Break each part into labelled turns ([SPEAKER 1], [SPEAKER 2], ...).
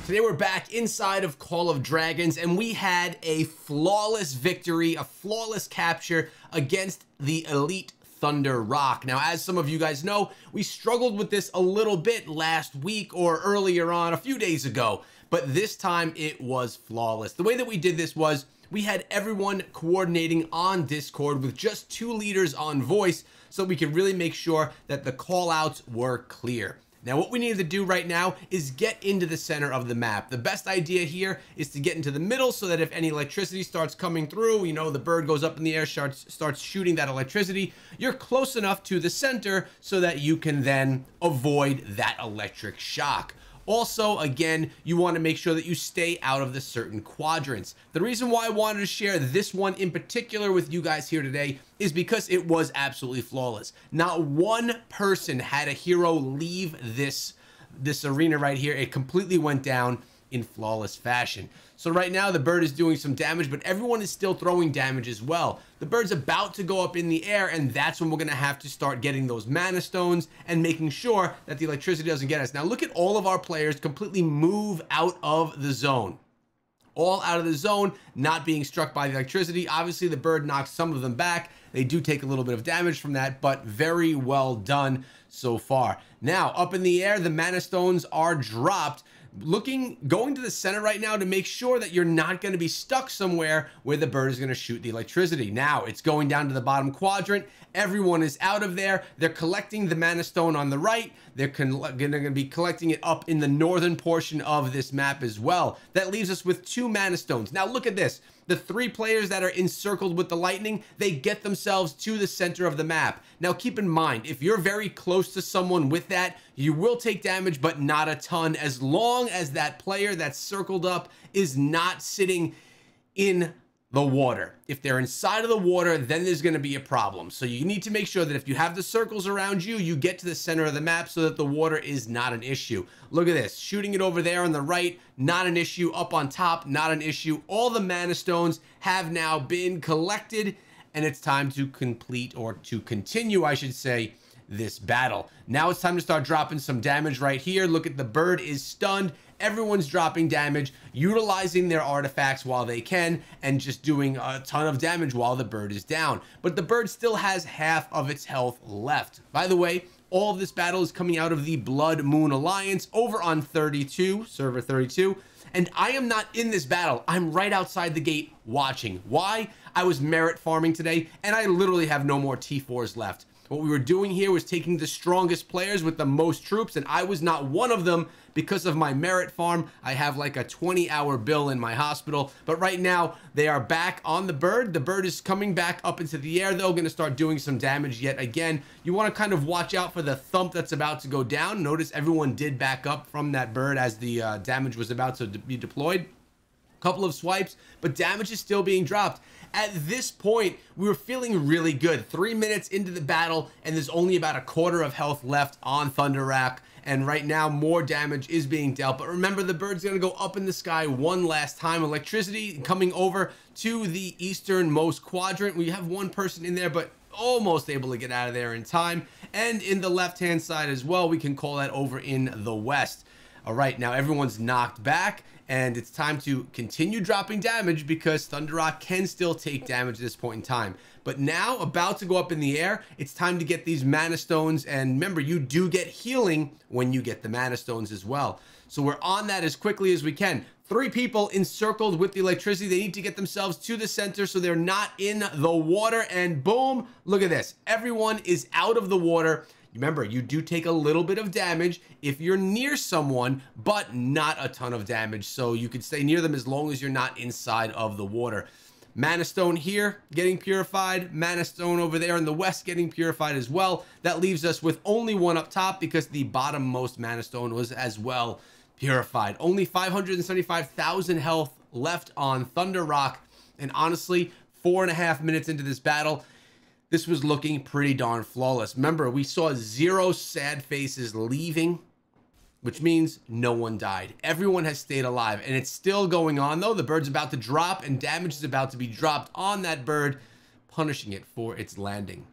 [SPEAKER 1] Today we're back inside of Call of Dragons, and we had a flawless victory, a flawless capture against the Elite Thunder Rock. Now, as some of you guys know, we struggled with this a little bit last week or earlier on, a few days ago, but this time it was flawless. The way that we did this was we had everyone coordinating on Discord with just 2 leaders on voice so we could really make sure that the call outs were clear. Now, what we need to do right now is get into the center of the map. The best idea here is to get into the middle so that if any electricity starts coming through, you know, the bird goes up in the air, starts shooting that electricity, you're close enough to the center so that you can then avoid that electric shock. Also, again, you want to make sure that you stay out of the certain quadrants. The reason why I wanted to share this one in particular with you guys here today is because it was absolutely flawless. Not one person had a hero leave this arena right here. It completely went down in flawless fashion. So right now the bird is doing some damage, but everyone is still throwing damage as well. The bird's about to go up in the air, and that's when we're gonna have to start getting those mana stones and making sure that the electricity doesn't get us. Now look at all of our players completely move out of the zone. All out of the zone, not being struck by the electricity. Obviously the bird knocks some of them back. They do take a little bit of damage from that, but very well done so far. Now up in the air, the mana stones are dropped. Going to the center right now to make sure that you're not going to be stuck somewhere where the bird is going to shoot the electricity. Now it's going down to the bottom quadrant. Everyone is out of there. They're collecting the mana stone on the right. They're going to be collecting it up in the northern portion of this map as well. That leaves us with 2 mana stones. Now look at this. The 3 players that are encircled with the lightning, they get themselves to the center of the map. Now keep in mind, if you're very close to someone with that, you will take damage, but not a ton, as long as that player that's circled up is not sitting in the water. If they're inside of the water, then there's going to be a problem. So you need to make sure that if you have the circles around you, you get to the center of the map so that the water is not an issue. Look at this, shooting it over there on the right, not an issue. Up on top, not an issue. All the mana stones have now been collected, and it's time to complete, or to continue, I should say, this battle. Now it's time to start dropping some damage right here. Look at the bird is stunned. Everyone's dropping damage, utilizing their artifacts while they can, and just doing a ton of damage while the bird is down. But the bird still has half of its health left. By the way, all of this battle is coming out of the Blood Moon Alliance over on 32, server 32. And I am not in this battle. I'm right outside the gate watching. Why? I was merit farming today, and I literally have no more T4s left. What we were doing here was taking the strongest players with the most troops, and I was not one of them because of my merit farm. I have like a 20-hour bill in my hospital, but right now they are back on the bird. The bird is coming back up into the air, though, going to start doing some damage yet again. You want to kind of watch out for the thump that's about to go down. Notice everyone did back up from that bird as the damage was about to be deployed. Couple of swipes, but damage is still being dropped. At this point, we were feeling really good. 3 minutes into the battle, and there's only about a quarter of health left on Thunder Rock, and right now more damage is being dealt. But remember, the bird's gonna go up in the sky one last time. Electricity coming over to the easternmost quadrant. We have 1 person in there, but almost able to get out of there in time. And in the left-hand side as well, we can call that over in the west. All right, now everyone's knocked back, and it's time to continue dropping damage because Thunder Rock can still take damage at this point in time. But now, about to go up in the air, it's time to get these mana stones, and remember, you do get healing when you get the mana stones as well. So we're on that as quickly as we can. 3 people encircled with the electricity. They need to get themselves to the center so they're not in the water, and boom, look at this. Everyone is out of the water. Remember, you do take a little bit of damage if you're near someone, but not a ton of damage. So you could stay near them as long as you're not inside of the water. Mana stone here getting purified. Mana stone over there in the west getting purified as well. That leaves us with only 1 up top because the bottommost mana stone was as well purified. Only 575,000 health left on Thunder Rock. And honestly, 4.5 minutes into this battle, this was looking pretty darn flawless. Remember, we saw 0 sad faces leaving, which means no one died. Everyone has stayed alive, and it's still going on, though. The bird's about to drop, and damage is about to be dropped on that bird, punishing it for its landing.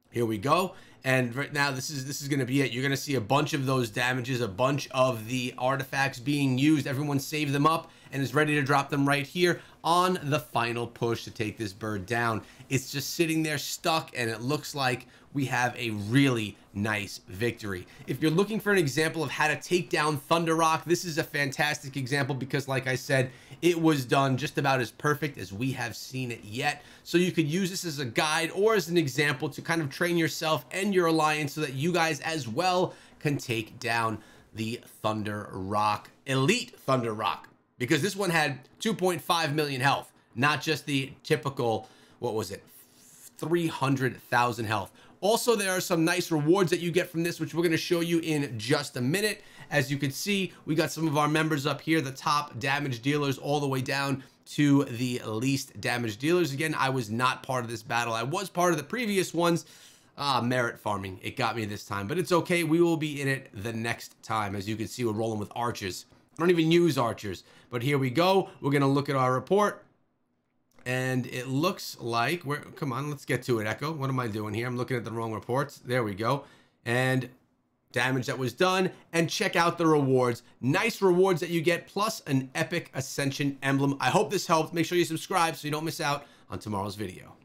[SPEAKER 1] Here we go. And right now, this is going to be it. You're going to see a bunch of those damages, a bunch of the artifacts being used. Everyone saved them up and is ready to drop them right here on the final push to take this bird down. It's just sitting there stuck, and it looks like we have a really nice victory. If you're looking for an example of how to take down Thunder Rock, this is a fantastic example because, like I said, it was done just about as perfect as we have seen it yet. So you could use this as a guide or as an example to kind of train yourself and your alliance so that you guys as well can take down the Thunder Rock, Elite Thunder Rock. Because this one had 2.5 million health, not just the typical, what was it, 300,000 health. Also, there are some nice rewards that you get from this, which we're going to show you in just a minute. As you can see, we got some of our members up here, the top damage dealers, all the way down to the least damage dealers. Again, I was not part of this battle. I was part of the previous ones. Merit farming. It got me this time, but it's okay. We will be in it the next time. As you can see, we're rolling with archers. I don't even use archers, but here we go. We're going to look at our report. And it looks like come on, let's get to it, Echo. What am I doing here? I'm looking at the wrong reports. There we go. And damage that was done. And check out the rewards. Nice rewards that you get, plus an epic Ascension emblem. I hope this helped. Make sure you subscribe so you don't miss out on tomorrow's video.